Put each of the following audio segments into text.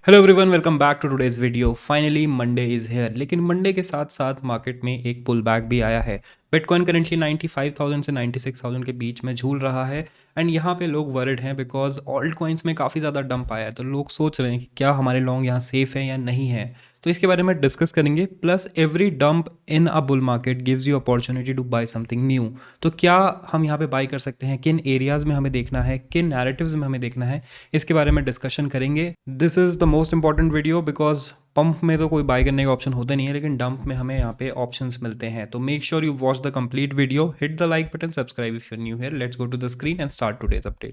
Hello everyone, welcome back to today's video. Finally Monday is here. लेकिन Monday के साथ साथ मार्केट में एक पुल बैक भी आया है। बिटकॉइन करेंटली 95,000 से 96,000 के बीच में झूल रहा है। एंड यहाँ पे लोग वरिड हैं बिकॉज ऑल्ट कॉइन्स में काफ़ी ज़्यादा डंप आया है। तो लोग सोच रहे हैं कि क्या हमारे लॉन्ग यहाँ सेफ है या नहीं है। तो इसके बारे में डिस्कस करेंगे। Plus every dump in a bull market gives you opportunity to buy something new. तो क्या हम यहाँ पे बाय कर सकते हैं, किन एरियाज़ में हमें देखना है, किन नैरेटिव्स में हमें देखना है, इसके बारे में डिस्कशन करेंगे। This is the most important video because pump में तो कोई बाय करने का ऑप्शन होता नहीं है, लेकिन डंप में हमें यहाँ पे ऑप्शंस मिलते हैं। तो make sure you watch the complete video, hit the like button, subscribe if you new here. Let's go to the screen and start today's update.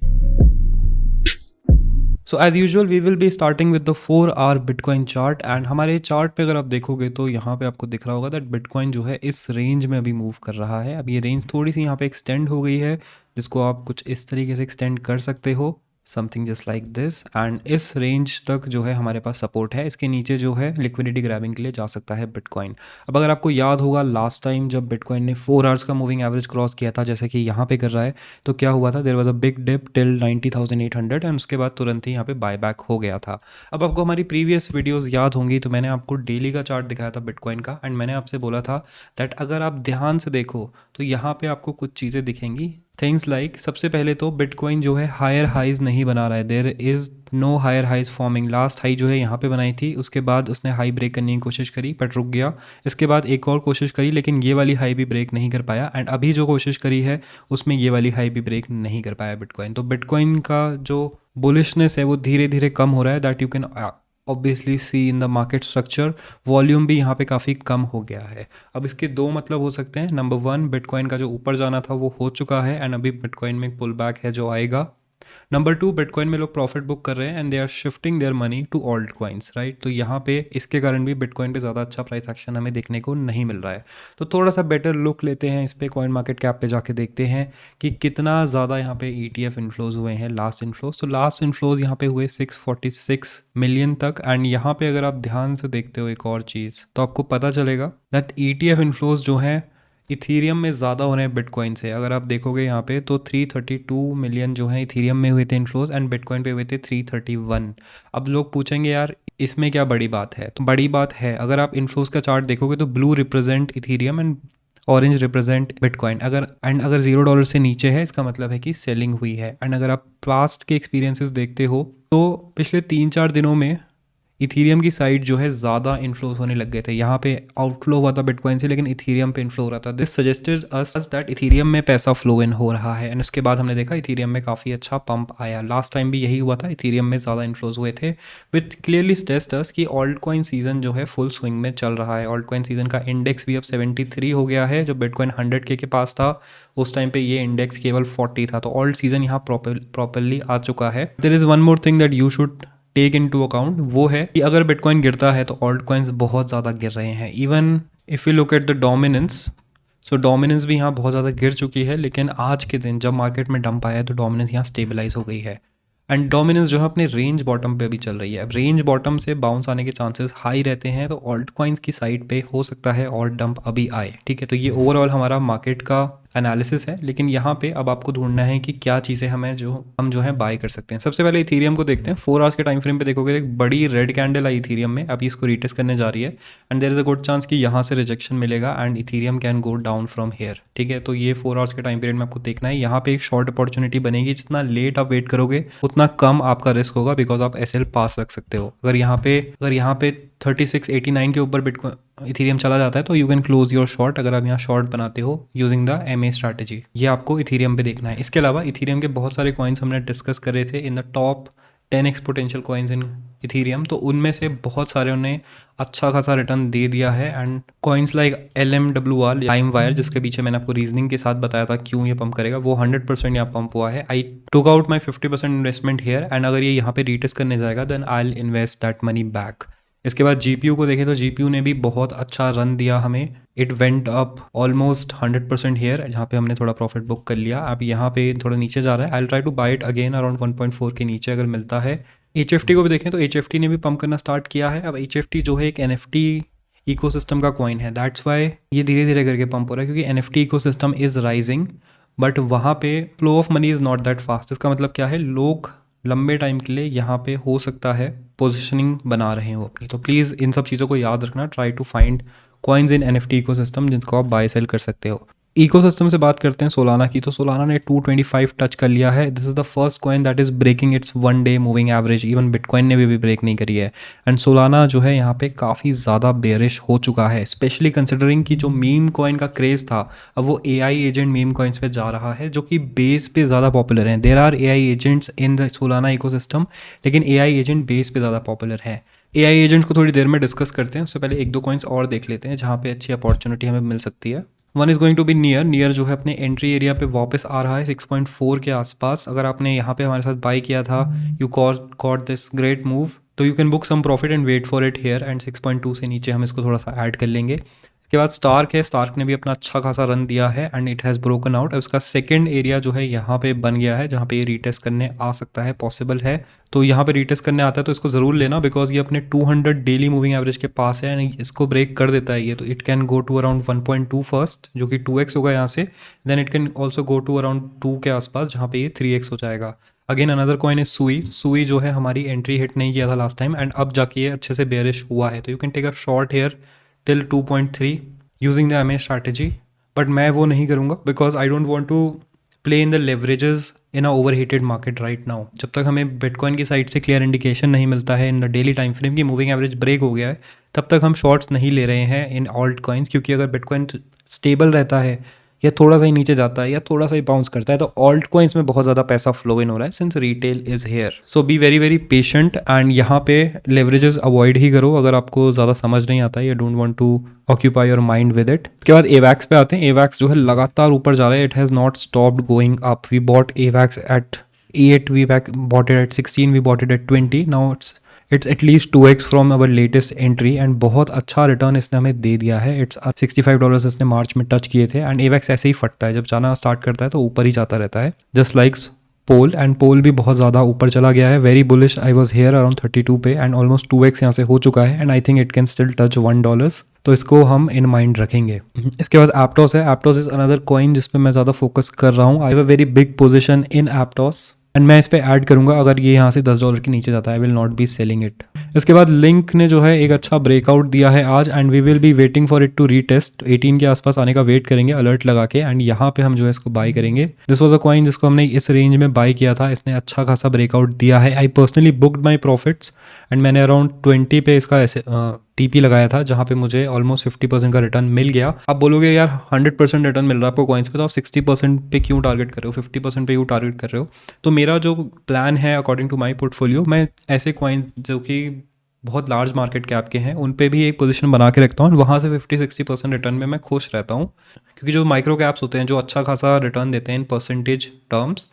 So as usual we will be starting with the 4 hour bitcoin chart. And हमारे chart पे अगर आप देखोगे तो यहाँ पे आपको दिख रहा होगा दैट बिटकॉइन जो है इस रेंज में अभी मूव कर रहा है। अब ये रेंज थोड़ी सी यहाँ पे एक्सटेंड हो गई है, जिसको आप कुछ इस तरीके से एक्सटेंड कर सकते हो, something just like this. And इस रेंज तक जो है हमारे पास सपोर्ट है। इसके नीचे जो है लिक्विडिटी ग्रैबिंग के लिए जा सकता है बिटकॉइन। अब अगर आपको याद होगा लास्ट टाइम जब बिटकॉइन ने 4 आवर्स का मूविंग एवरेज क्रॉस किया था, जैसे कि यहाँ पे कर रहा है, तो क्या हुआ था, there was a big dip till 90,800 and उसके बाद तुरंत ही यहाँ पे बाय बैक हो गया था। अब आपको हमारी प्रीवियस वीडियोस याद होंगी, तो मैंने आपको डेली का चार्ट दिखाया था बिटकॉइन का। एंड मैंने आपसे बोला था दैट अगर आप ध्यान से देखो तो यहाँ पे आपको कुछ चीज़ें दिखेंगी। थिंग्स लाइक सबसे पहले तो बिटकॉइन जो है हायर हाइज नहीं बना रहा है। There is no higher highs forming. Last high जो है यहाँ पे बनाई थी, उसके बाद उसने हाई ब्रेक करने की कोशिश करी बट रुक गया। इसके बाद एक और कोशिश करी, लेकिन ये वाली हाई भी ब्रेक नहीं कर पाया। एंड अभी जो कोशिश करी है उसमें ये वाली हाई भी ब्रेक नहीं कर पाया बिटकॉइन। तो बिटकॉइन का जो बुलिशनेस है वो धीरे धीरे कम हो रहा है, that you can obviously see in the market structure. Volume भी यहाँ पे काफ़ी कम हो गया है। अब इसके दो मतलब हो सकते हैं। नंबर 1, बिटकॉइन का जो ऊपर जाना था वो हो चुका है एंड अभी बिटकॉइन में पुल बैक है जो आएगा। नंबर 2, बिटकॉइन में लोग प्रॉफिट बुक कर रहे हैं and they are shifting their money to altcoins, right. तो यहाँ पे इसके कारण भी बिटकॉइन पे ज़्यादा अच्छा प्राइस एक्शन हमें देखने को नहीं मिल रहा है। तो थोड़ा सा बेटर लुक लेते हैं इस पे, कॉइन मार्केट कैप पे जाके देखते हैं कि कितना ज़्यादा यहाँ पे ETF इन्फ्लोज हुए हैं। लास्ट इन्फ्लोज तो लास्ट इन्फ्लोज यहाँ पे हुए 646 मिलियन तक। एंड यहाँ पे अगर आप ध्यान से देखते हो एक और चीज़, तो आपको पता चलेगा दैट ETF इन्फ्लोज जो हैं इथीरियम में ज़्यादा हो रहे हैं बिटकॉइन से। अगर आप देखोगे यहाँ पे तो 332 मिलियन जो है इथीरियम में हुए थे इन्फ्लोज एंड बिटकॉइन पे हुए थे 331। अब लोग पूछेंगे यार इसमें क्या बड़ी बात है, तो बड़ी बात है। अगर आप इन्फ्लोज का चार्ट देखोगे तो blue represent Ethereum and orange represent bitcoin. अगर $0 से नीचे है, इसका मतलब है कि सेलिंग हुई है। एंड अगर आप पास्ट के एक्सपीरियंसेस देखते हो तो पिछले 3-4 दिनों में इथीरियम की साइड जो है ज़्यादा इन्फ्लोज होने लग गए थे। यहाँ पे आउटफ्लो हुआ था बिटकॉइन से, लेकिन इथीरियम पे इन्फ्लो हो रहा था। This suggested us that Ethereum में पैसा फ्लो इन हो रहा है। एंड उसके बाद हमने देखा इथीरियम में काफ़ी अच्छा पंप आया। लास्ट टाइम भी यही हुआ था, इथीरियम में ज़्यादा इन्फ्लोज हुए थे, विथ क्लियरली सजेस्ट अस कि ऑल्ट कॉइन सीजन जो है फुल स्विंग में चल रहा है। ऑल्ट कॉइन सीजन का इंडेक्स भी अब 73 हो गया है। जब बिटकॉइन 100K के पास था उस टाइम पे ये इंडेक्स केवल 40 था। तो ऑल्ट सीजन यहाँ प्रॉपरली आ चुका है। There is one more thing that you should take into account, वो है कि अगर बिटकॉइन गिरता है तो ऑल्ट कॉइन्स बहुत ज़्यादा गिर रहे हैं। Even if you look at the dominance, so dominance भी यहाँ बहुत ज़्यादा गिर चुकी है। लेकिन आज के दिन जब मार्केट में डंप आया है तो डोमिनेंस यहाँ स्टेबलाइज हो गई है। एंड डोमिनेंस जो है अपने रेंज बॉटम पे भी चल रही है। अब रेंज बॉटम से बाउंस आने के चांसेस हाई रहते हैं, तो ऑल्ट कॉइन्स की साइड पे हो सकता है और डंप अभी आए, ठीक है। तो ये ओवरऑल हमारा मार्केट का एनालिसिस है। लेकिन यहाँ पे अब आपको ढूंढना है कि क्या चीज़ें हम जो है बाय कर सकते हैं। सबसे पहले इथीरियम को देखते हैं। 4 आवर्स के टाइम फ्रेम पे देखोगे एक बड़ी रेड कैंडल आई इथीरियम में, अभी इसको रीटेस्ट करने जा रही है and there is a good chance कि यहाँ से रिजेक्शन मिलेगा and Ethereum can go down from here, ठीक है। तो ये 4 आवर्स के टाइम पीरियड में आपको देखना है। यहाँ पे एक शॉर्ट अपॉर्चुनिटी बनेगी। जितना लेट आप वेट करोगे उतना कम आपका रिस्क होगा, बिकॉज आप SL पास रख सकते हो। अगर यहाँ पे 3689 के ऊपर बिटकॉइन इथीरियम चला जाता है तो you can close your short, अगर आप यहाँ शॉर्ट बनाते हो यूजिंग द MA स्ट्रैटेजी। ये आपको इथीरियम पे देखना है। इसके अलावा इथीरियम के बहुत सारे कॉइन्स हमने डिस्कस करे थे in the top 10x potential coins in Ethereum. तो उनमें से बहुत सारे उन्हें अच्छा खासा रिटर्न दे दिया है। And coins like LMWR lime wire, जिसके पीछे मैंने आपको रीजनिंग के साथ बताया था क्यों ये पंप करेगा, वो 100% यहाँ पंप हुआ है। I took out my 50% investment here and अगर ये यहाँ पे रीटेस्ट करने जाएगा then I will invest that money back. इसके बाद GPU को देखें तो GPU ने भी बहुत अच्छा रन दिया हमें। It went up almost 100% here, जहाँ पे हमने थोड़ा प्रॉफिट बुक कर लिया। अब यहाँ पे थोड़ा नीचे जा रहा है। I will try to buy it again around 1.4 के नीचे अगर मिलता है। HFT को भी देखें तो HFT ने भी पंप करना स्टार्ट किया है। अब HFT जो है एक NFT इकोसिस्टम का कॉइन है, दैट्स वाई ये धीरे धीरे करके पंप हो रहा है, क्योंकि NFT ecosystem is rising but वहाँ पे flow of money is not that fast. इसका मतलब क्या है, लोग लंबे टाइम के लिए यहाँ पे हो सकता है पोजिशनिंग बना रहे हो अपनी। तो प्लीज़ इन सब चीज़ों को याद रखना, try to find coins in NFT ecosystem जिनको आप बाय सेल कर सकते हो। इकोसिस्टम से बात करते हैं सोलाना की, तो सोलाना ने 225 टच कर लिया है। This is the first coin that is breaking its 1 day moving average. Even bitcoin ने भी ब्रेक नहीं करी है। एंड सोलाना जो है यहाँ पे काफ़ी ज़्यादा बेयरिश हो चुका है, स्पेशली कंसिडरिंग कि जो मीम कॉइन का क्रेज़ था अब वो AI एजेंट मीम कॉइन्स पे जा रहा है, जो कि बेस पे ज़्यादा पॉपुलर हैं। There are AI agents in the Solana ecosystem, लेकिन AI एजेंट बेस पे ज़्यादा पॉपुलर है। AI एजेंट्स को थोड़ी देर में डिस्कस करते हैं, उससे पहले एक दो कॉइन्स और देख लेते हैं जहाँ पे अच्छी अपॉर्चुनिटी हमें मिल सकती है। One is going to be near जो है अपने एंट्री एरिया पे वापस आ रहा है 6.4 के आसपास। अगर आपने यहाँ पे हमारे साथ बाई किया था, you got this great move, तो you can book some profit and wait for it here. And 6.2 से नीचे हम इसको थोड़ा सा ऐड कर लेंगे। इसके बाद स्टार्क है, स्टार्क ने भी अपना अच्छा खासा रन दिया है and it has broken out. अब इसका सेकंड एरिया जो है यहाँ पे बन गया है, जहाँ पे ये रीटेस्ट करने आ सकता है, पॉसिबल है। तो यहाँ पे रीटेस्ट करने आता है तो इसको ज़रूर लेना, बिकॉज ये अपने 200 डेली मूविंग एवरेज के पास है एंड इसको ब्रेक कर देता है ये, तो it can go to around 1.2 first, जो कि 2x होगा यहाँ से। Then it can also go to around 2 के आसपास, जहाँ पे ये 3x हो जाएगा। अगेन अनदर कॉइन इज सुई जो है हमारी एंट्री हिट नहीं किया था लास्ट टाइम एंड अब जाके ये अच्छे से बेयरिश हुआ है, तो you can take a short here till 2.3 using the MA strategy. But मैं वो नहीं करूँगा because I don't want to play in the leverages in a overheated market right now. जब तक हमें बिटकॉइन की साइड से क्लियर इंडिकेशन नहीं मिलता है in the daily time frame की मूविंग एवरेज ब्रेक हो गया है, तब तक हम शॉर्ट्स नहीं ले रहे हैं इन ऑल्ट कॉइन्स। क्योंकि अगर बिटकॉइन स्टेबल रहता है या थोड़ा सा ही नीचे जाता है या थोड़ा सा ही बाउंस करता है, तो ऑल्ट कॉइन्स में बहुत ज़्यादा पैसा फ्लो इन हो रहा है since retail is here. So be very very patient and यहाँ पे लेवरेजेस अवॉइड ही करो अगर आपको ज़्यादा समझ नहीं आता है, you don't want to occupy your mind with it. इसके बाद एवैक्स पे आते हैं। एवैक्स जो है लगातार ऊपर जा रहा है, it has not stopped going up. We bought AVAX at 8, we bought it at 16, we bought it at 20, now it's at least 2x from our latest entry and बहुत अच्छा रिटर्न इसने हमें दे दिया है। इट्स $65 इसने मार्च में टच किए थे एंड एवैक्स ऐसे ही फटता है, जब जाना स्टार्ट करता है तो ऊपर ही जाता रहता है, just likes pole. And pole भी बहुत ज़्यादा ऊपर चला गया है, very bullish. I was here around 32 पे एंड ऑलमोस्ट 2x यहाँ से हो चुका है and I think it can still touch $1, तो इसको हम इन माइंड रखेंगे। इसके बाद एप्टोस है। एप्टोस इज अनदर कॉइन जिस पे मैं ज़्यादा फोकस कर रहा हूँ। I have a very big position in एप्टोस and मैं इस पे ऐड करूंगा अगर ये यहाँ से $10 के नीचे जाता है। I will not be selling it. इसके बाद लिंक ने जो है एक अच्छा ब्रेकआउट दिया है आज and we will be waiting for it to retest. 18 के आसपास आने का वेट करेंगे अलर्ट लगा के एंड यहाँ पे हम जो है इसको बाय करेंगे। दिस वाज अ कॉइन जिसको हमने इस रेंज में बाय किया था, इसने अच्छा खासा ब्रेकआउट दिया है। I personally booked my profits and मैंने अराउंड 20 पे इसका ऐसे TP लगाया था, जहाँ पे मुझे ऑलमोस्ट 50% का रिटर्न मिल गया। आप बोलोगे यार 100% रिटर्न मिल रहा है आपको कॉइन्स पे, तो आप 60% पे क्यों टारगेट कर रहे हो, 50% पे क्यों टारगेट कर रहे हो? तो मेरा जो प्लान है अकॉर्डिंग टू माई पोर्टफोलियो, मैं ऐसे कॉइन्स जो कि बहुत लार्ज मार्केट कैप के हैं उन पे भी एक पोजीशन बना के रखता हूँ, वहाँ से 50-60% रिटर्न में मैं खुश रहता हूँ। क्योंकि जो माइक्रो कैप्स होते हैं जो अच्छा खासा रिटर्न देते हैं इन परसेंटेज टर्म्स,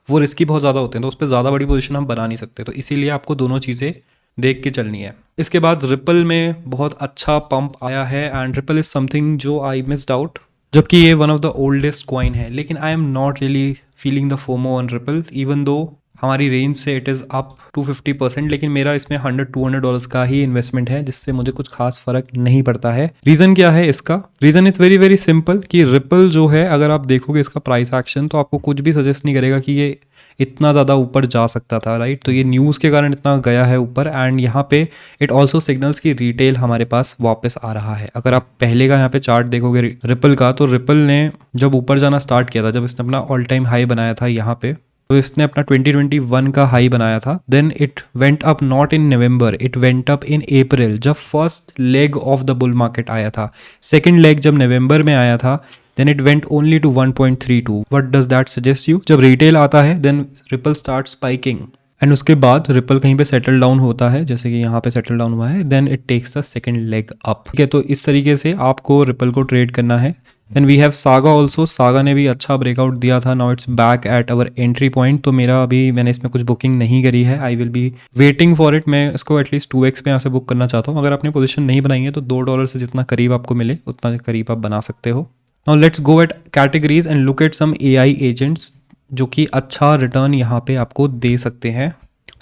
वो रिस्की बहुत ज़्यादा होते हैं, तो उस पर ज़्यादा बड़ी पोजीशन हम बना नहीं सकते। तो इसीलिए आपको दोनों चीज़ें देख के चलनी है। इसके बाद रिपल में बहुत अच्छा पंप आया है एंड रिपल इज़ समथिंग जो आई मिस्ड आउट, जबकि ये one of the oldest coin है। लेकिन I am not really feeling the FOMO on ripple, even though हमारी रेंज से इट इज़ अप 250%, लेकिन मेरा इसमें $100-200 का ही इन्वेस्टमेंट है, जिससे मुझे कुछ खास फर्क नहीं पड़ता है। रीज़न क्या है इसका? Reason is very very simple कि रिपल जो है, अगर आप देखोगे इसका प्राइस एक्शन, तो आपको कुछ भी सजेस्ट नहीं करेगा कि ये इतना ज़्यादा ऊपर जा सकता था, राइट? तो ये न्यूज़ के कारण इतना गया है ऊपर एंड यहाँ पे इट ऑल्सो सिग्नल्स की रिटेल हमारे पास वापस आ रहा है। अगर आप पहले का यहाँ पे चार्ट देखोगे रिपल का, तो रिपल ने जब ऊपर जाना स्टार्ट किया था, जब इसने अपना ऑल टाइम हाई बनाया था यहाँ पे, तो इसने अपना 2021 का हाई बनाया था। Then it went up not in November, it went up in April, जब first leg of the bull market आया था। सेकेंड लेग जब नवंबर में आया था, then it went only to 1.32. What does that suggest you? जब रिटेल आता है then ripple start spiking and उसके बाद रिपल कहीं पे सेटल डाउन होता है, जैसे कि यहाँ पे सेटल डाउन हुआ है, then it takes the second leg up. ठीक है, तो इस तरीके से आपको रिपल को ट्रेड करना है। Then we have Saga also. Saga ने भी अच्छा ब्रेकआउट दिया था, now it's back at our entry point. तो मेरा अभी मैंने इसमें कुछ बुकिंग नहीं करी है, I will be waiting for it. मैं इसको एटलीस्ट 2x पे यहाँ से बुक करना चाहता हूँ। अगर आपने पोजीशन नहीं बनाई है तो $2 से जितना करीब आपको मिले उतना करीब आप बना सकते हो। Now let's go at categories and look at some AI agents जो कि अच्छा रिटर्न यहाँ पे आपको दे सकते हैं।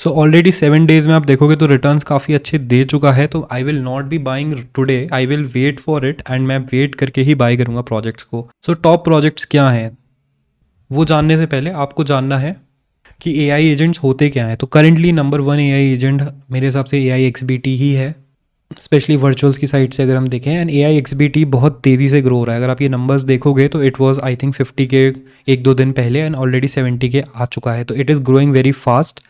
सो ऑलरेडी 7 डेज में आप देखोगे तो रिटर्न्स काफ़ी अच्छे दे चुका है। तो I will not be buying today, I will wait for it and मैं वेट करके ही बाय करूँगा प्रोजेक्ट्स को। सो टॉप प्रोजेक्ट्स क्या हैं वो जानने से पहले आपको जानना है कि AI एजेंट्स होते क्या हैं। तो करेंटली नंबर 1 AI एजेंट मेरे हिसाब से AI XBT ही है, स्पेशली वर्चुअल्स की साइड से अगर हम देखें। एंड AI XBT बहुत तेज़ी से ग्रो हो रहा है। अगर आप ये नंबर्स देखोगे तो इट वाज आई थिंक 50 के एक दो दिन पहले एंड ऑलरेडी 70 के आ चुका है। तो it is growing very fast.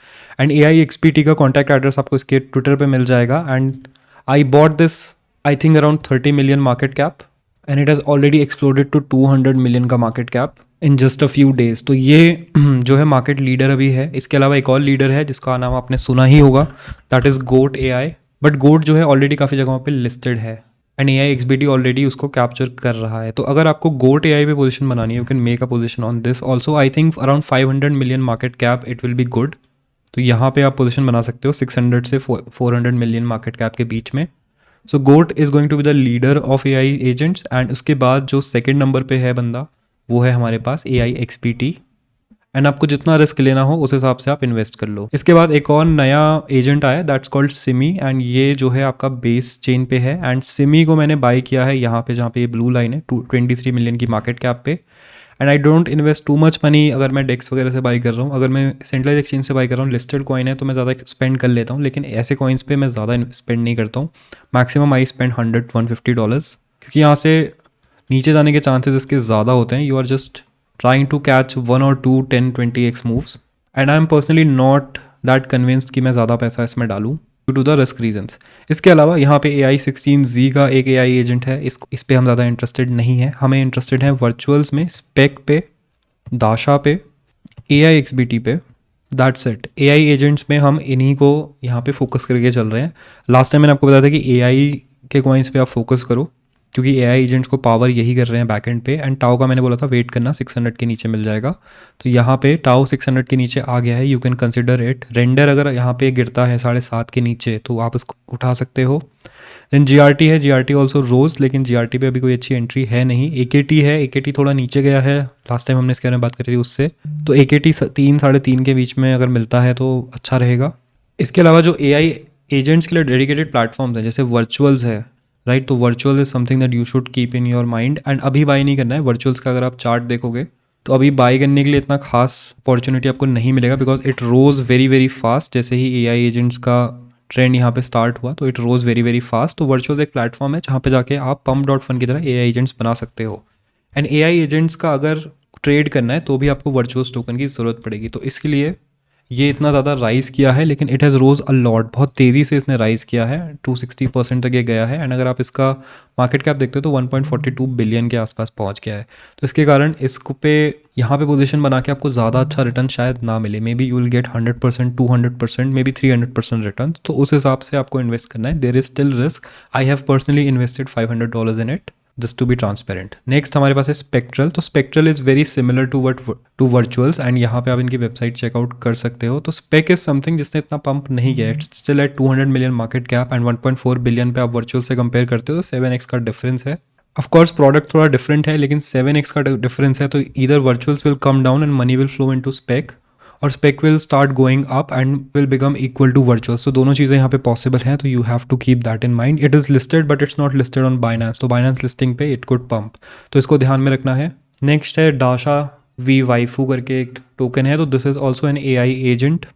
And AI XBT का कॉन्टैक्ट एड्रेस आपको इसके ट्विटर पे मिल जाएगा। And I bought this I think around 30 million market cap and it has already exploded to 200 million का market cap in just a few days. तो ये जो है मार्केट लीडर अभी है। इसके अलावा एक और लीडर है जिसका नाम आपने सुना ही होगा, that is goat AI। But goat जो है ऑलरेडी काफ़ी जगहों पे लिस्टेड है एंड AI XBT ऑलरेडी उसको कैप्चर कर रहा है। तो अगर आपको गोट AI पे पोजीशन बनानी है, you can make a position on this also. I think around 500 million market cap it will be good. तो यहाँ पे आप पोजीशन बना सकते हो 600 से 400 मिलियन मार्केट कैप के बीच में। So goat is going to be the leader of AI agents. And उसके बाद जो सेकेंड नंबर पे है बंदा, वो है हमारे पास AI XBT। एंड आपको जितना रिस्क लेना हो उस हिसाब से आप इन्वेस्ट कर लो। इसके बाद एक और नया एजेंट आया, दैट्स कॉल्ड सिमी। एंड ये जो है आपका बेस चेन पे है। एंड सिमी को मैंने बाई किया है यहाँ पे, जहाँ पे ये ब्लू लाइन है, 23 मिलियन की मार्केट कैप पे। And I don't invest too much money अगर मैं डेक्स वगैरह से बाई कर रहा हूँ। अगर मैं सेंट्रलाइज एक्सचेंज से बाई कर रहा हूँ, लिस्टेड कॉइन है, तो मैं ज़्यादा स्पेंड कर लेता हूँ। लेकिन ऐसे कॉइन्स पे मैं ज़्यादा स्पेंड नहीं करता हूँ। मैक्सिमम आई स्पेंड $100-150, क्योंकि यहाँ से नीचे जाने के चांसेस इसके ज़्यादा होते हैं। You are just trying to catch 1 or 2 10-20x moves and I am personally not that convinced कि मैं ज़्यादा पैसा इसमें डालूँ due to the risk reasons। इसके अलावा यहाँ पे AI16Z का एक AI एजेंट है, इस पे हम ज़्यादा इंटरेस्टेड नहीं है। हमें इंटरेस्टेड है वर्चुअल्स में, स्पेक पे, दाशा पे, AI XBT पे, दैट्स इट। AI एजेंट्स में हम इन्हीं को यहाँ पे फोकस करके चल रहे हैं। लास्ट टाइम मैंने आपको बताया था कि AI के कॉइन्स पे आप फोकस करो, क्योंकि AI एजेंट्स को पावर यही कर रहे हैं बैकएंड पे। एंड टाओ का मैंने बोला था वेट करना, 600 के नीचे मिल जाएगा। तो यहाँ पे टाओ 600 के नीचे आ गया है, you can consider it. Render अगर यहाँ पे गिरता है 7.5 के नीचे तो आप इसको उठा सकते हो। देन GRT है, GRT ऑल्सो रोज, लेकिन GRT पे अभी कोई अच्छी एंट्री है नहीं। AKT है, AKT थोड़ा नीचे गया है, लास्ट टाइम हमने इसके बारे में बात करी थी उससे। तो AKT 3-3.5 के बीच में अगर मिलता है तो अच्छा रहेगा। इसके अलावा जो AI एजेंट्स के लिए डेडिकेटेड प्लेटफॉर्म्स हैं, जैसे वर्चुअल्स है, राइट। तो virtual is something that you should keep in your mind. And अभी बाय नहीं करना है वर्चुअल्स का। अगर आप चार्ट देखोगे तो अभी बाय करने के लिए इतना खास अपॉर्चुनिटी आपको नहीं मिलेगा, because it rose very very fast. जैसे ही AI एजेंट्स का ट्रेंड यहाँ पे स्टार्ट हुआ तो it rose very very fast. तो वर्चुअल्स एक प्लेटफॉर्म है जहाँ पे जाके आप pump.fun की तरह AI एजेंट्स बना सकते हो। एंड AI एजेंट्स का अगर ट्रेड करना है तो भी आपको वर्चुअल्स टोकन की ज़रूरत पड़ेगी। तो इसके लिए ये इतना ज़्यादा राइज़ किया है, लेकिन it has rose a lot, बहुत तेज़ी से इसने राइज़ किया है, 260% तक ये गया है। एंड अगर आप इसका मार्केट कैप देखते हो तो 1.42 बिलियन के आसपास पहुंच गया है। तो इसके कारण इसको पे यहाँ पे पोजीशन बना के आपको ज़्यादा अच्छा रिटर्न शायद ना मिले। Maybe you will get 100%, 200%, maybe 300% return. तो उस हिसाब से आपको इन्वेस्ट करना है। There is still risk. I have personally invested $500 in it, just to be transparent. Next हमारे पास है स्पेक्ट्रल। तो Spectral is very similar to Virtuals and यहाँ पे आप इनकी वेबसाइट चेकआउट कर सकते हो। तो स्पेक इज समथिंग जिसने इतना पंप नहीं किया, it's still at 200 million market cap and 1.4 billion पे आप वर्चुअल से कंपेयर करते हो तो 7x का डिफरेंस है। ऑफकोर्स प्रोडक्ट थोड़ा डिफरेंट है, लेकिन 7x का डिफरेंस है। तो इधर Virtuals will come down and money will flow into spec, और spec will start going up and will become equal to Virtuals. तो दोनों चीज़ें यहाँ पे पॉसिबल हैं, तो you have to keep that in mind. It is listed but it's not listed on Binance, तो Binance listing पे इट कुड पंप, तो इसको ध्यान में रखना है। नेक्स्ट है डाशा वी वाइफू करके एक टोकन है। तो this is also an AI agent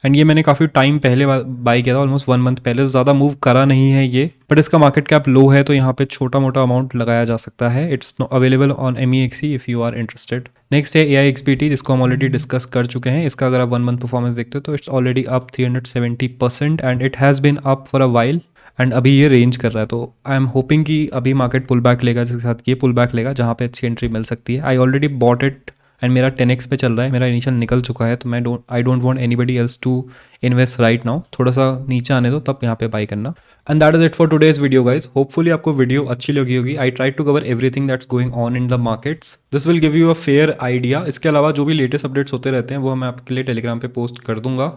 and ये मैंने काफ़ी टाइम पहले बाई किया था, ऑलमोस्ट 1 मंथ पहले। ज़्यादा मूव करा नहीं है ये, बट इसका मार्केट कैप लो है, तो यहाँ पे छोटा मोटा अमाउंट लगाया जा सकता है। It's available on MEXC if you are interested. Next है AI XBT, जिसको हम ऑलरेडी डिस्कस कर चुके हैं। इसका अगर आप 1 मंथ परफॉर्मेंस देखते हो तो it's already up 370% and it has been up for a while and अभी ये रेंज कर रहा है। तो आई एम होपिंग कि अभी मार्केट पुल बैक लेगा, जिसके साथ ये पुल बैक लेगा जहाँ पे अच्छी एंट्री मिल सकती है। I already bought it and मेरा 10x पे चल रहा है, मेरा इनिशियल निकल चुका है। तो मैं I don't want anybody else to invest right now. थोड़ा सा नीचे आने दो तब यहाँ पे बाई करना। And that is it for today's video guys. Hopefully आपको वीडियो अच्छी लगी होगी। I try to cover everything that's going on in the markets. This will give you a fair idea. इसके अलावा जो भी लेटेस्ट अपडेट्स होते रहते हैं वो मैं आपके लिए टेलीग्राम पे पोस्ट कर दूंगा,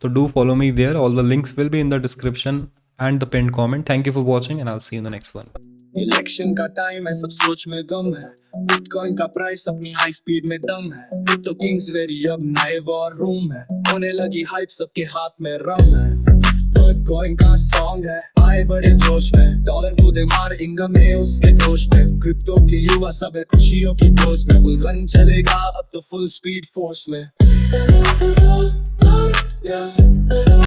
तो do follow me there. All the links will be in the description and the pin comment. Thank you for watching and I will see you in the next one. Election का time है, सब सोच में गम है। Bitcoin का price अपनी high speed में दम है। क्रिप्टो किंग्स रेडी, अब नए वॉर रूम है। होने लगी हाइप, सबके हाथ में रम है। बिटकॉइन का सॉन्ग है, आए बड़े जोश में। डॉलर कूदे मार इंगम में उसके दोष में। क्रिप्टो के युवा सब है खुशियों की दोस्त में। बुल रन चलेगा अब तो फुल स्पीड फोर्स में। Yeah.